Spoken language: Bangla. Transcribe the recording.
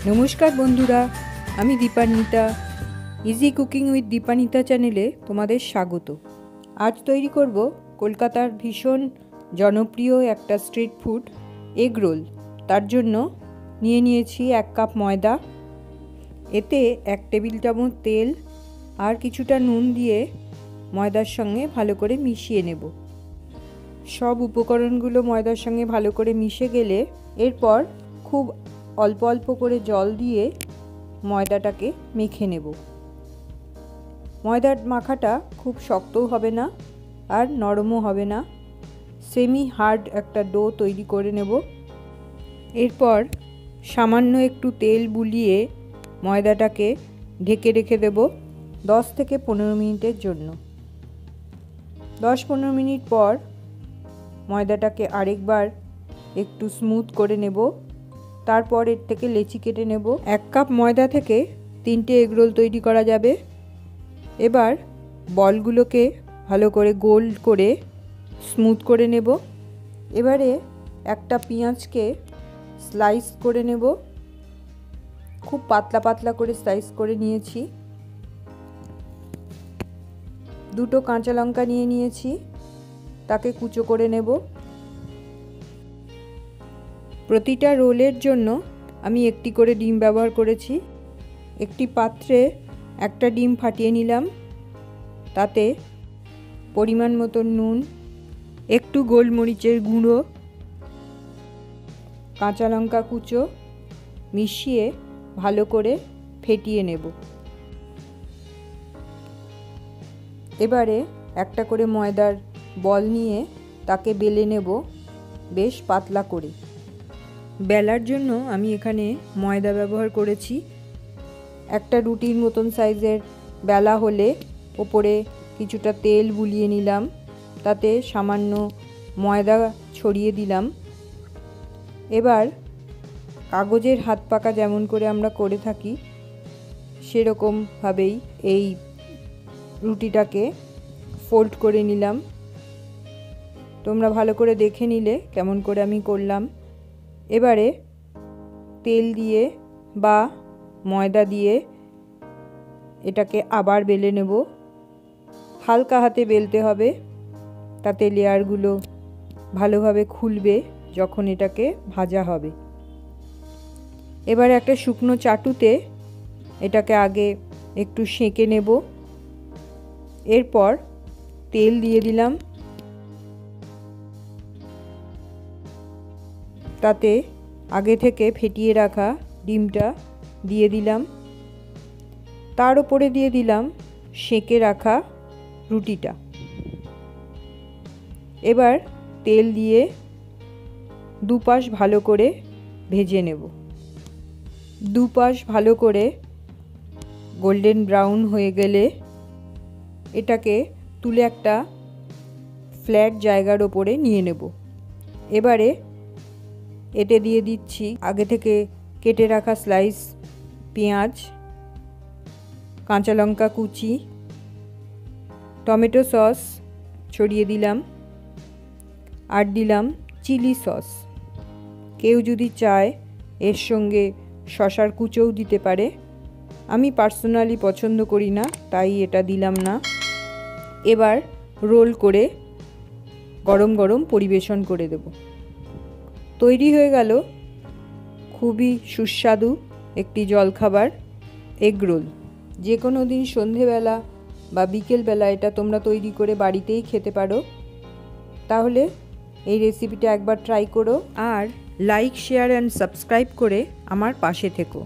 নমস্কার বন্ধুরা, আমি Dipanwita. Easy cooking with Dipanwita চ্যানেলে তোমাদের স্বাগত। আজ তৈরি করব কলকাতার ভীষণ জনপ্রিয় একটা স্ট্রিট ফুড এগ রোল। তার জন্য নিয়েছি 1 কাপ ময়দা, এতে 1 টেবিল চামচ তেল আর কিছুটা নুন দিয়ে ময়দার সঙ্গে ভালো করে মিশিয়ে নেব। সব উপকরণগুলো ময়দার সঙ্গে ভালো করে মিশে গেলে এরপর খুব অল্প অল্প করে জল দিয়ে ময়দাটাকে মেখে নেব। ময়দার মাখাটা খুব শক্তও হবে না আর নরমও হবে না, সেমি হার্ড একটা ডো তৈরি করে নেব। এরপর সামান্য একটু তেল বুলিয়ে ময়দাটাকে ঢেকে রেখে দেব 10 থেকে 15 মিনিটের জন্য। 10-15 মিনিট পর ময়দাটাকে আরেকবার একটু স্মুথ করে নেব। তারপর এর থেকে লেচি কেটে নেব। 1 কাপ ময়দা থেকে 3টে এগরোল তৈরি করা যাবে। এবার বলগুলোকে ভালো করে গোল করে স্মুথ করে নেব। এবারে একটা পেঁয়াজকে স্লাইস করে নেব, খুব পাতলা পাতলা করে স্লাইস করে নিয়েছি। 2টো কাঁচা লঙ্কা নিয়েছি, তাকে কুচো করে নেব। প্রতিটা রোলের জন্য আমি একটি করে ডিম ব্যবহার করেছি। একটি পাত্রে একটা ডিম ফাটিয়ে নিলাম, তাতে পরিমাণ মতো নুন, একটু গোলমরিচের গুঁড়ো, কাঁচা লঙ্কা কুচো মিশিয়ে ভালো করে ফেটিয়ে নেব। এবারে একটা করে ময়দার বল নিয়ে তাকে বেলে নেব বেশ পাতলা করে। বেলার জন্য আমি এখানে ময়দা ব্যবহার করেছি। একটা রুটির মতন সাইজের বেলা হলে ওপরে কিছুটা তেল বুলিয়ে নিলাম, তাতে সামান্য ময়দা ছড়িয়ে দিলাম। এবার কাগজের হাত পাকা যেমন করে আমরা করে থাকি সেরকমভাবেই এই রুটিটাকে ফোল্ড করে নিলাম। তোমরা ভালো করে দেখে নিলে কেমন করে আমি করলাম। এবারে তেল দিয়ে বা ময়দা দিয়ে এটাকে আবার বেলে নেব। হালকা হাতে বেলতে হবে, তাতে লেয়ারগুলো ভালোভাবে খুলবে যখন এটাকে ভাজা হবে। এবারে একটা শুকনো চাটুতে এটাকে আগে একটু সেঁকে নেব। এরপর তেল দিয়ে দিলাম, তাতে আগে থেকে ফেটিয়ে রাখা ডিমটা দিয়ে দিলাম। তার উপরে দিয়ে দিলাম সেঁকে রাখা রুটিটা। এবার তেল দিয়ে দুপাশ ভালো করে ভেজে নেব। দুপাশ ভালো করে গোল্ডেন ব্রাউন হয়ে গেলে এটাকে তুলে একটা ফ্ল্যাট জায়গার ওপরে নিয়ে নেব। এবারে এতে দিয়ে দিচ্ছি আগে থেকে কেটে রাখা স্লাইস পেঁয়াজ, কাঁচা লঙ্কা কুচি, টমেটো সস ছড়িয়ে দিলাম আর দিলাম চিলি সস। কেউ যদি চায় এর সঙ্গে শসার কুচোও দিতে পারে। আমি পার্সোনালি পছন্দ করি না, তাই এটা দিলাম না। এবার রোল করে গরম গরম পরিবেশন করে দেব। তৈরি হয়ে গেল খুবই সুস্বাদু একটি জলখাবার এগ রোল। যে কোনো দিন সন্ধেবেলা বা বিকেলবেলা এটা তোমরা তৈরি করে বাড়িতেই খেতে পারো। তাহলে এই রেসিপিটা একবার ট্রাই করো আর লাইক, শেয়ার অ্যান্ড সাবস্ক্রাইব করে আমার পাশে থেকো।